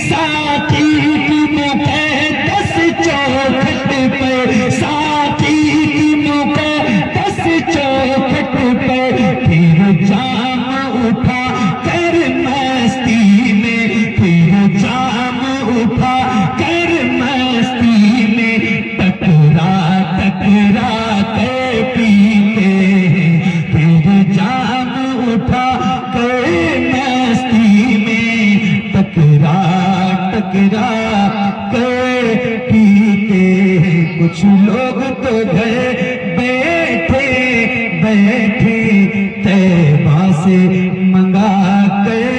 साथी की मुकद्दस चौखट पर, साथी की मुकद्दस चौखट पर फिर जाम उठा कर मस्ती में, फिर जाम उठा कर मस्ती में टकरा टकरा कर पीते हैं। फिर जाम उठा कर मस्ती में टकरा टकरा कर पीते हैं। कुछ लोग तो घर बैठे बैठे तैबा से मंगा कर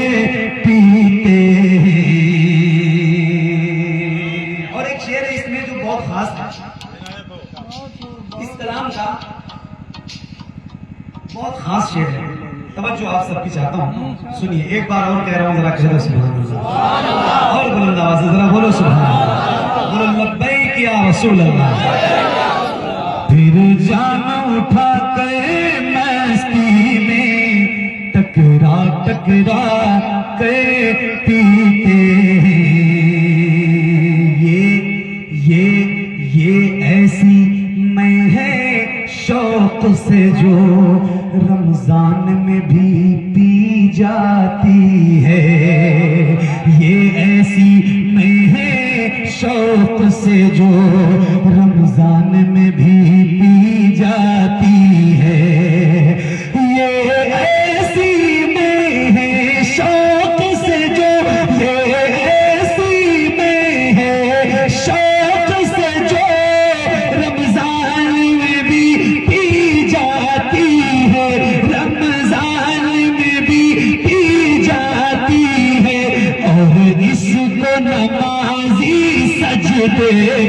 पीते हैं। और एक शेर है इसमें जो बहुत खास है, इस कलाम का बहुत खास शेर है। तवज्जो आप सबकी चाहता हूँ, सुनिए। एक बार और कह रहा हूँ, जरा कह दो सुभान अल्लाह, और बुलंद आवाज से जरा बोलो सुभान अल्लाह, बोलो लब्बैक या रसूल अल्लाह। फिर जान उठा कर मस्ती में टकरा टकरा कर पीते हैं। ये ऐसी मैं है शौक से जो रमजान में भी पी जाती है। ये ऐसी मैं है शौक से जो रमजान में भी पी जाती है। ये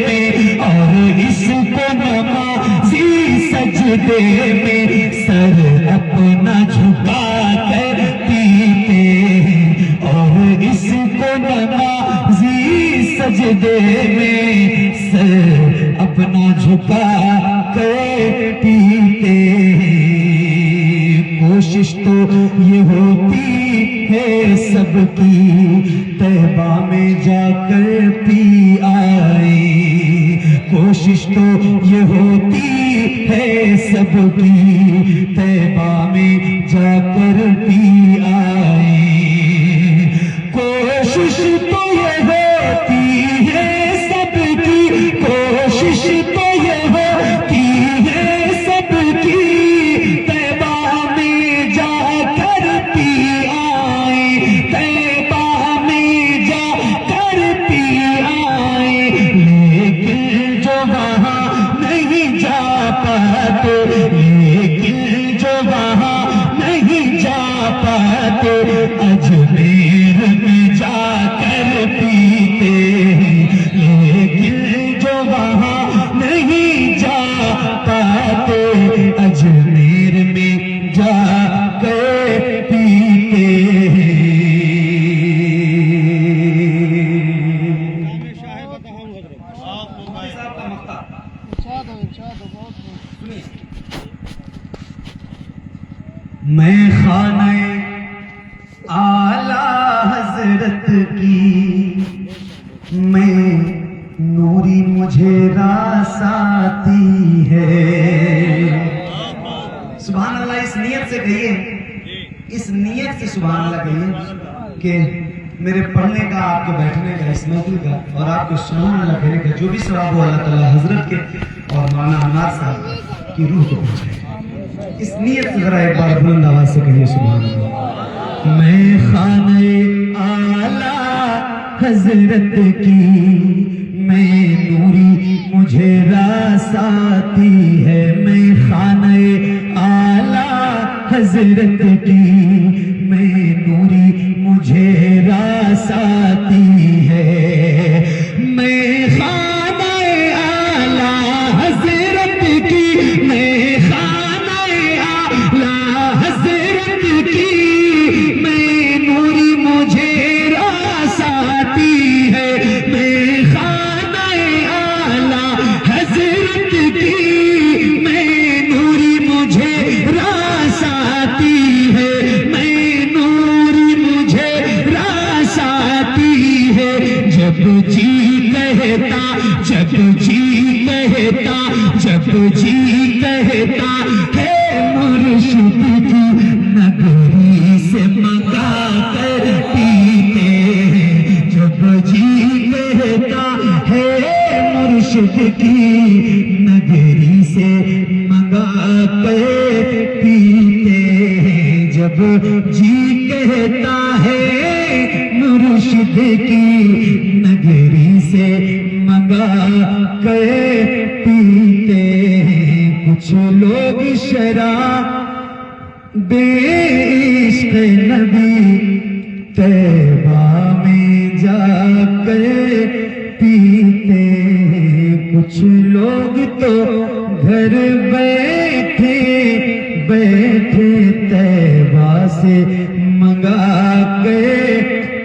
में और इसको नमाजी सजदे में सर अपना झुका कर पीते हैं और इसको नमाजी सजदे में सर अपना झुका कर पीते हैं। कोशिश तो ये होती है सबकी तैबा में जाकर पी आए, कोशिश तो ये होती है सबकी तैबा में जाकर पी आए। कोशिश तो ये होती है सबकी, कोशिश तो ये होती है सबकी तैबा में जाकर पी आए, तैबा में जाकर पी आए। लेकिन जो वहाँ नहीं जा पाते, लेकिन जो वहाँ नहीं जा पाते अजमेर में जाकर पीते हैं। लेकिन जो वहाँ नहीं जा पाते अजमेर में जाकर पीते हैं। साहब का मक्ता सुनिए। मैं खाने आला हजरत की, मैं नूरी मुझे रास आती है। सुभान अल्लाह, इस नियत से कहिए, इस नियत से सुभान अल्लाह कहिए कि मेरे पढ़ने का, आपके बैठने का, इस महफिल का और आपके सुभान अल्लाह कहने का जो भी सवाब हो अल्लाह ताला हजरत के और मौलाना अनार साहब की रूह को पहुंचाए। इस नियत से जरा एक बार बुलंद आवाज से कहिए सुभान अल्लाह। मैं खाने आला हजरत की, मैं नूरी मुझे रास आती है। मैं खाने आला हजरत की, मैं नूरी मुझे रास आती है। मैं खाने आला हजरत की, मैं खाने आला हजरत की, मैं नूरी मुझे रास आती है। मैं खाने आला हजरत की, मैं नूरी मुझे रास आती है। मैं नूरी मुझे रास आती है। जब जी कहता, जब जी कहता, जब जी कहता है मुर्शिद की नगरी से मंगा कर पीते हैं। जब जी कहता है मुर्शिद की नगरी से मंगा कर पीते हैं। जब जी कहता है मुर्शिद की नगरी से मंगा कर पीते हैं। कुछ लोग शराब बेइश्क नबी तैबा में जाकर पीते हैं। कुछ लोग तो घर बैठे बैठे तैबा से मंगा कर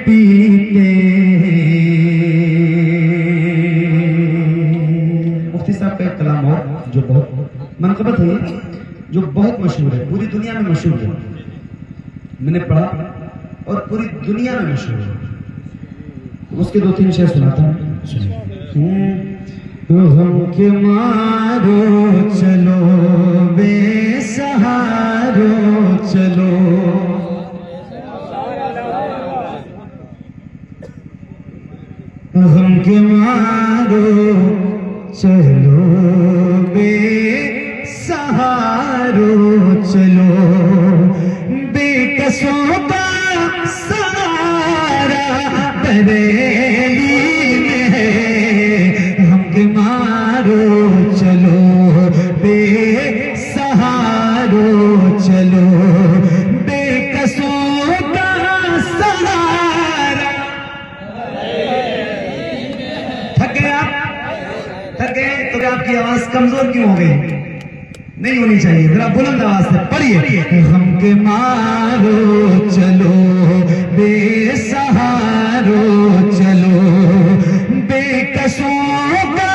पीते हैं। मुफ्ती साहब का एक कलाम और जो बहुत मनकबत है, जो बहुत मशहूर है, पूरी दुनिया में मशहूर है, मैंने पढ़ा और पूरी दुनिया में मशहूर है। उसके दो तीन शेर सुनाता हूँ, सुनिए। हम के मारो चलो बेसहारो चलो, हम के मारो चलो बेसहारो चलो, बेकसों का सहारा बरेली में है। हम के मारो चलो बेसहारो चलो, बेकसों का सहारा। थक गया कमजोर क्यों हो गई? नहीं होनी चाहिए। जरा बुलंद आवाज से पढ़िए, हम के मारो चलो बेसहारो चलो, बेकसों का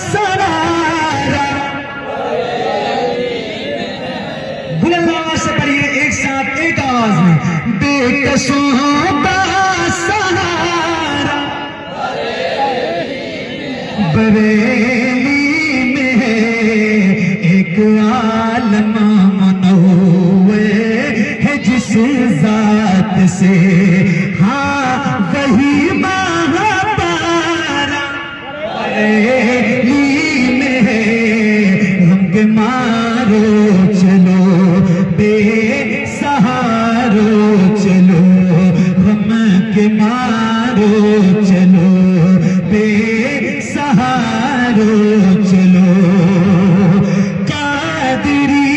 सहारा। बुलंद आवाज से पढ़िए, एक साथ एक आवाज में, बेकसों का सहारा। बरेली में एक आलम मनोए है जिस जात से, हाँ वही महापारा। बरेली में हम के मारो चलो बेसहारो चलो, हम के मारो चलो बेसहारो चलो। कादरी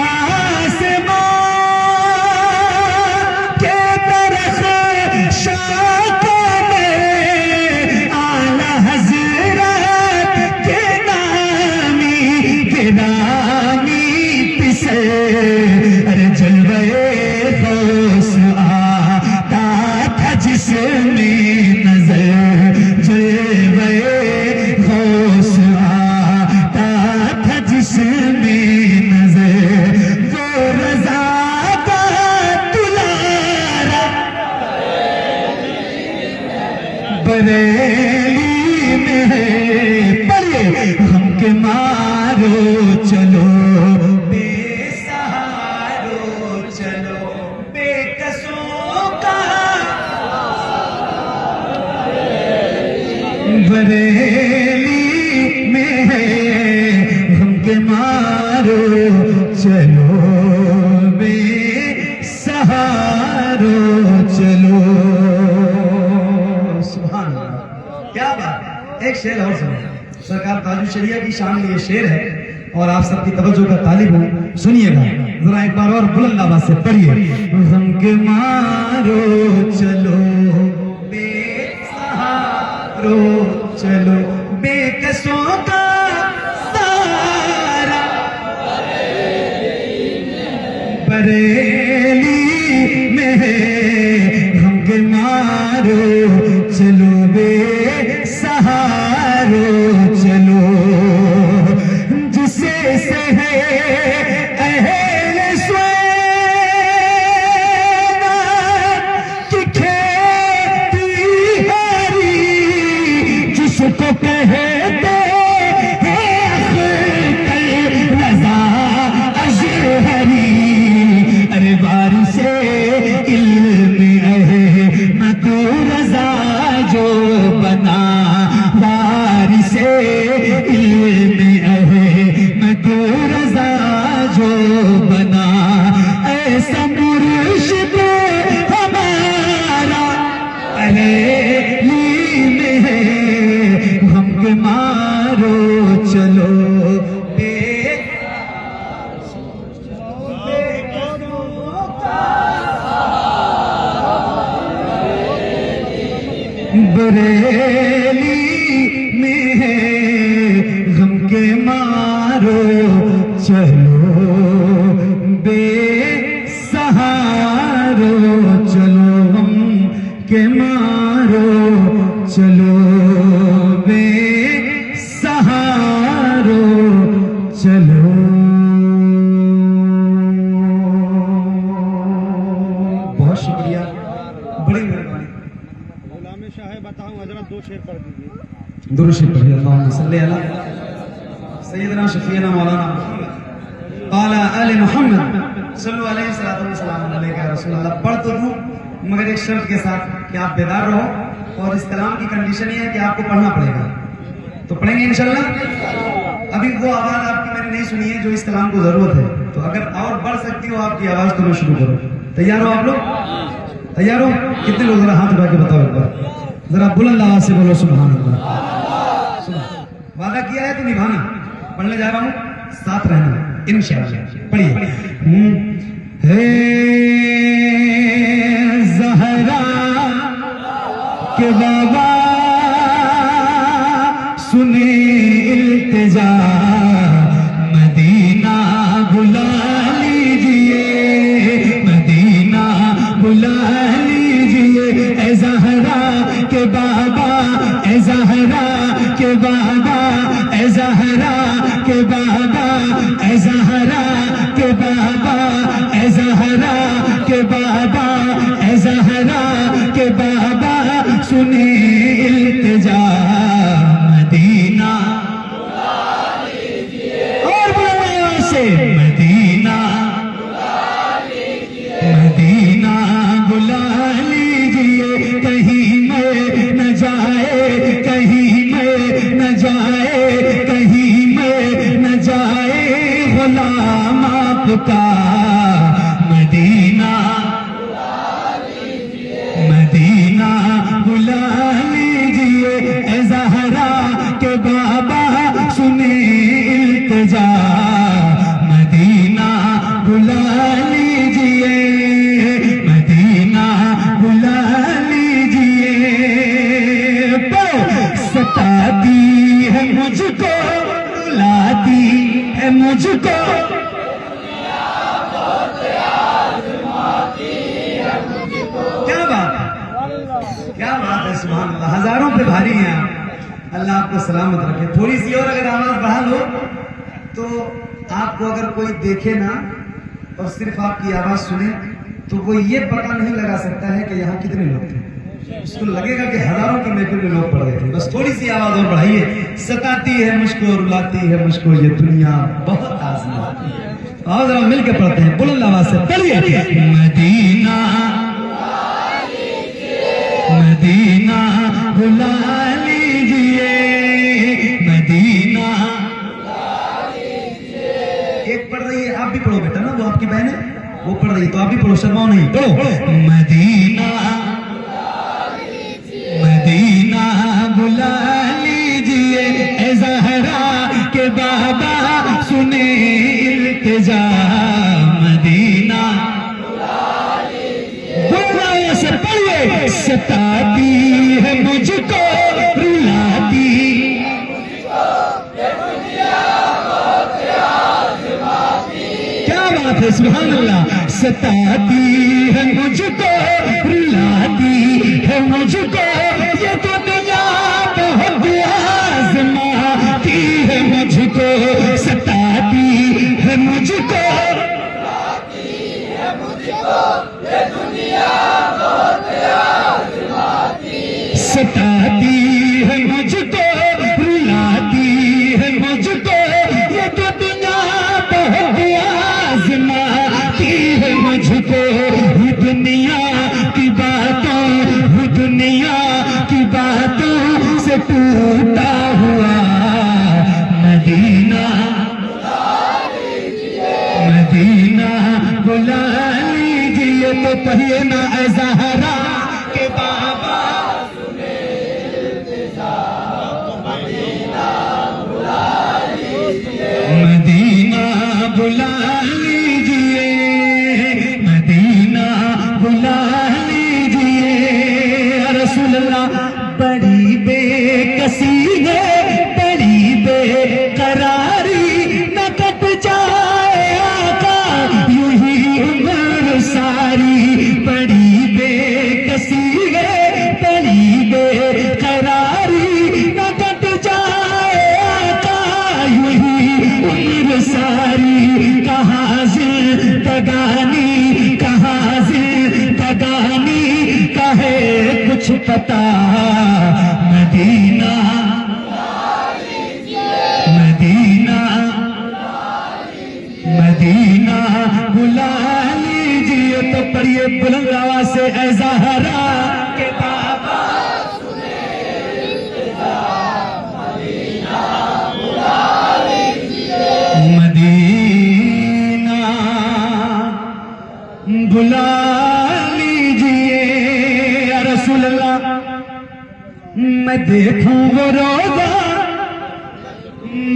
आसमां के तरफ शाखों में, आला हजरत के नामी पिसे, अरे जलवे होश आता था जिसमें नजर, जलवे होश आता था जिसमें नजर, वो रजा का दुलारा। बरेली में पढ़िए, हम के मारो चलो बेसहारो चलो, बेकसों का। बरेली में हम के मारो चलो बेसहारो चलो। सुभान अल्लाह, क्या बात। एक शेर और सुनो, सरकार ताजुल शरिया की शान में ये शेर है और आप सबकी तवज्जो का तालिब हूँ, सुनिएगा जरा एक बार और बुलंद आवाज से पढ़िए, हम के मारो चलो बेसहारो चलो, बेकसों का सहारा। बरेली में हम के मारो चलो बेसहारो चलो, जिसे से है अहले स्वेना की खेती हरी, जिसको कहते हैं अख्तर रजा अजहरी। अरे बारिश इल्म है मैं तो रजा जो बना, बारिश इल्म है मैं तो रजा जो बना, ऐसा मुर्शिद हमारा। बरेली में हम के मारो चलो बरेली में हम के मारो चलो बेसहारो चलो, हम के मारो चलो बेसहारो चलो। बहुत शुक्रिया, बड़ी मेहरबानी। गुलाम शाह बताऊं हजरत दो शेर पढ़ दीजिए। दुरूद शरीफ पढ़िए, अल्लाहुम्मा सल्ली अला सय्यदना शफीना मौलाना आला आले मोहम्मद सल्लल्लाहु अलैहि वसल्लम अलैका रसूल अल्लाह। पढ़ तो दूँ मगर एक शर्त के साथ कि आप बेदार रहो, और इस कलाम की कंडीशन ये है कि आपको पढ़ना पड़ेगा। तो पढ़ेंगे इंशाल्लाह। अभी वो आवाज आपकी मैंने नहीं सुनी है जो इस कलाम को जरूरत है, तो अगर और बढ़ सकती हो आपकी आवाज तो मैं शुरू करो। तैयार हो आप लोग? तैयार हो? कितने लोग जरा हाथ उठा के बताओ एक बार, जरा बुलंद आवाज से बोलो सुभान अल्लाह। वादा किया है तो निभाना। पढ़ने जा रहा हूँ, साथ रहना इंशाअल्लाह। पढ़िए, हे ज़हरा के बाबा सुने इल्तिजा के बाबा ए ज़हरा के बाबा ए ज़हरा के बाबा ए ज़हरा के बाबा ए ज़हरा के बाबा सुने इल्तिजा मदीना और बुलाओ से मदीना मदीना बुला लीजिए कहीं में न जाए कहीं में न जाए कहीं में न जाए गुलाम आपका मदीना मदीना बुला लीजिए ए ज़हरा के बाबा सुने इल्तिजा मदीना बुला लीजिए मदीना बुला लीजिए सताती है मुझको रुलाती है मुझको क्या बात है सुभान अल्लाह हजारों पे भारी हैं आप अल्लाह आपको सलामत रखे थोड़ी सी और अगर आवाज बढ़ा लो तो आपको अगर कोई देखे ना और सिर्फ आपकी आवाज सुने तो वो ये पता नहीं लगा सकता है कि यहाँ कितने लोग थे उसको लगेगा कि हजारों की महफिल में लोग पढ़ रहे थे बस थोड़ी सी आवाज और बढ़ाइए सताती है मुझको रुलाती है मुझको ये दुनिया बहुत आजमाती है और जरा मिलकर पढ़ते हैं बुलंद आवाज से पढ़िए मदीना मदीना बुला लीजिए मदीना एक पढ़ रही है आप भी पढ़ो बेटा ना वो आपकी बहन है वो पढ़ रही है तो आप भी पढ़ो शर्माओ नहीं पढ़ो मदीना मदीना बुला लीजिए ए ज़हरा के बाबा सुने इल्तिजा मदीना बुलाए से पढ़िए सताती है मुझको रुलाती क्या बात है सुभान अल्लाह सताती है मुझको रुलाती है मुझको ये तो दुनिया बहुत आजमाती है मुझको सताती है मुझको सताती है मुझको रुलाती है मुझको ये तो दुनिया बहुत आजमाती है मुझको ये दुनिया की बातों ये दुनिया की बातों से टूटा हुआ मदीना मदीना बुला लीजिए तो पढ़िए ना ए ज़हरा के बाबा मदीना बुला लीजिए मदीना बुला लीजिए रसूल अल्लाह बड़ी बेकसी है बड़ी बेकरारी न कट जाए आका यूं ही उम्र सारी बड़ी बेकसी है बड़ी बेकरारी न कट जाए आका यूं ही उम्र सारी कहाँ जिंदगानी कहाँ जिंदगानी कहे कुछ पता मदीना मदीना मदीना बुला लीजिए तो पढ़िए बुलंद आवाज से ए ज़हरा के बाबा मदीना बुला लीजिए या रसूल अल्लाह मैं देखूं वो रोजा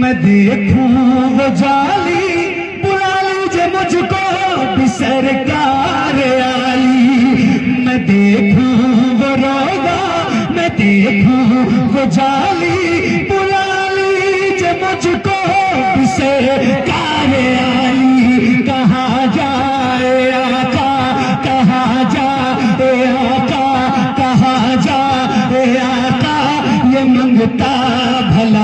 मैं देखूं वो जाली बुला लीजिए मुझको भी सरकार आली मैं देखूं वो रोजा मैं देखूं वो जाली बुला लीजिए मुझको भी सरकार आली कहाँ जाए आका कहाँ जाए आका कहाँ जाए आका ये मंगता भला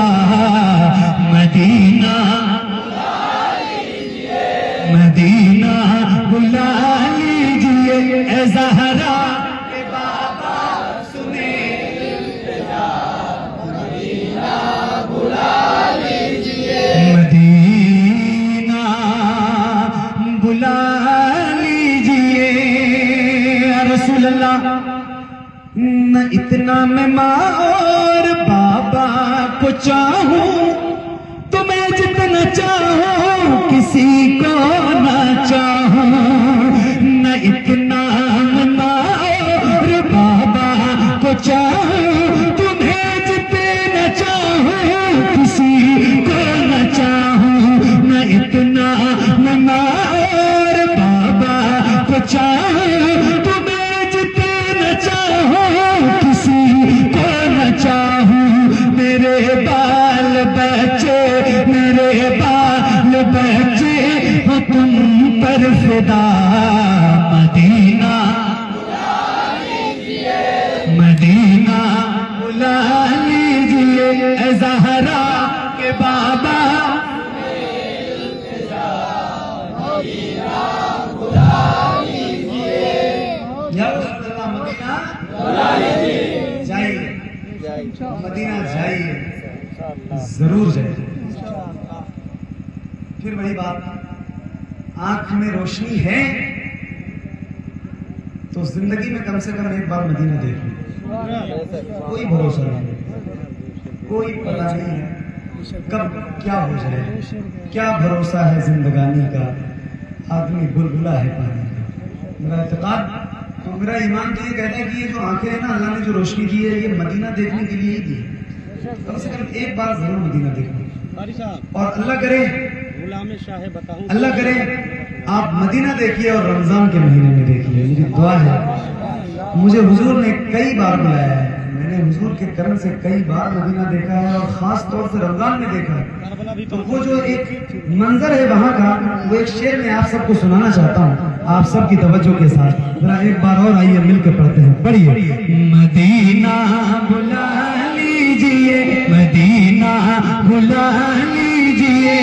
ए ज़हरा के बाबा सुने मदीना बुला लीजिए या रसूल अल्लाह। न इतना मैं माँ और बाबा को चाहूं, तुम्हें जितना चाहूं किसी को ना चाहूं। न इतना मैं माँ और बाबा को चाहूं, तुम्हें जितना चाहूं किसी को न चाहूं। न इतना मैं माँ और बाबा को चाहूं, तुम्हें जितना चाहूं किसी को न चाहूं। मेरे बाल बच्चे, मेरे बाल बच्चे हो तुम पर फिदा। मदीना मदीना बुला लीजिए ए ज़हरा के बाबा। या रसूल अल्लाह मदीना जाइए, मदीना जाइए, जरूर जाइए। फिर वही बात, आंख में रोशनी है तो जिंदगी में कम से कम एक बार मदीना देख लो। कोई भरोसा नहीं, कोई पता नहीं है कब क्या हो जाए, क्या भरोसा है जिंदगानी का, आदमी बुलबुला है पानी का। मेरा एतकाद तो मेरा ईमान तो ये कहता है कि ये जो आंखें हैं ना, अल्लाह ने जो रोशनी दी है, ये मदीना देखने के लिए ही दी है। कम से कम एक बार जरूर मदीना देखना। कारी साहब, और अल्लाह करे, गुलाम शाह बताऊं, अल्लाह करे आप मदीना देखिए और रमजान के महीने में देखिए। मेरी दुआ है, मुझे हुजूर ने कई बार बुलाया है, मैंने हुजूर के कर्म से कई बार मदीना देखा है और खास तौर से रमजान में देखा है। करबला भी तो वो जो एक मंजर है वहां का, वो एक शेर में आप सबको सुनाना चाहता हूँ, आप सबकी तवज्जो के साथ। जरा एक बार और आइए मिलकर पढ़ते हैं, पढ़िए। मदीना बुला लीजिए, मदीना बुला लीजिए।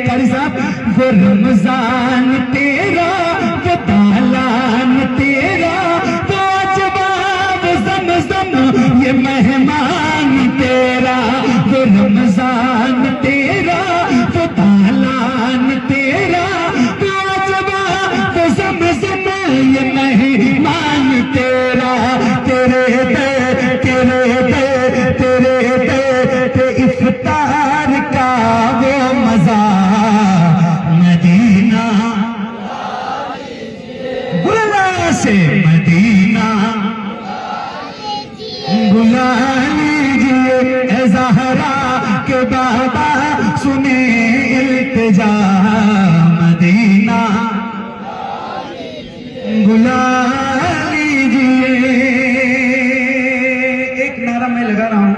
कारी साहब, वो रमजान तेरा, वो तालान तेरा, वो जवाब ज़मज़म ये मेहमान तेरा। वो रमजान तेरा, वो तालान तेरा, वो जवाब ज़मज़म ये मेहमान तेरा। तेरे दे, तेरे दे, तेरे दे पे इफ्तार का वो मजा। मदीना बुला से मदीना बुला लीजिए ए ज़हरा के बाबा सुने इल्तिजा। मदीना बुला लीजिए। एक नारा मैं लगा रहा हूँ,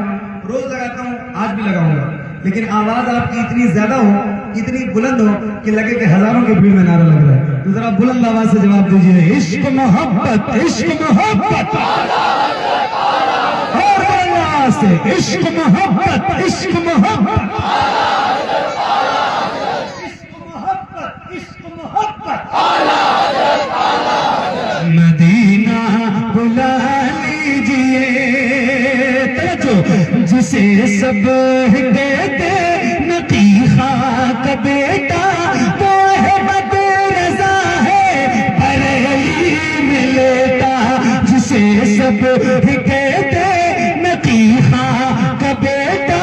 रोज लगाता हूँ, आज भी लगाऊंगा, लेकिन आवाज आपकी इतनी ज्यादा हो, इतनी बुलंद हो कि लगे कि हजारों की भीड़ में नारा लग रहा है। तो जरा बुलंद आवाज से जवाब दीजिए, इश्क मोहब्बत, इश्क मोहब्बत। और आवाज से, इश्क मोहब्बत, इश्क मोहब्बत, इश्क मोहब्बत, इश्क मोहब्बत। मदीना बुला लीजिए। तवज्जो, जिसे सब कहते नकी खाक बेटा, वो है बदरज़ा है बरेली में लेटा। जिसे सब कहते नकी खाक बेटा,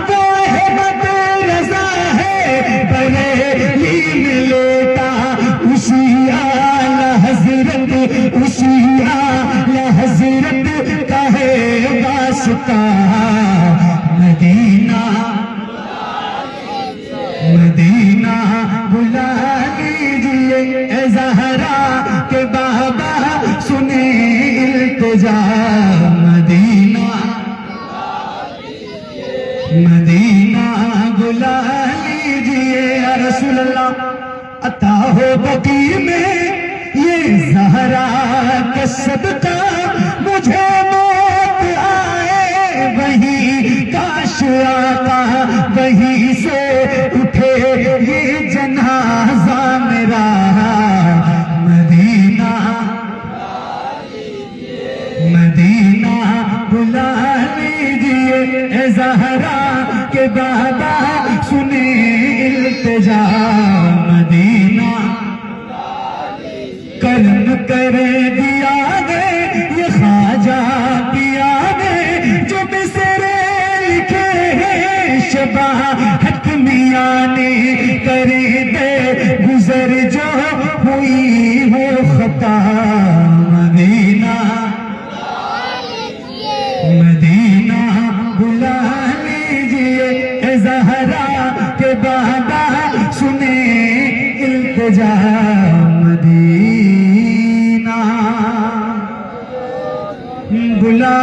वो है बदरज़ा है बरेली में लेटा। उसी आला हज़रत, उसी आला हज़रत का है वास्ता। मदीना मदीना बुला लीजिए ए ज़हरा के बाबा सुने इल्तिजा। मदीना मदीना बुला लीजिए या रसूल अल्लाह। अता हो बकी में ये ज़हरा का सदका, मुझे मौत आए वहीं काश आता, वहीं से उठे ये जनाजा मेरा। मदीना के बाबा सुने इल्तिजा मदीना कर्म करे दिया दे ये ख्वाजा पिया दे जो बिसरे लिखे हैं शबा हकमिया ने करे दे गुजर जो हुई वो खता मदीना मदीना बुला लीजिए ए ज़हरा के बाबा सुने इल्तिजा मदीना बुला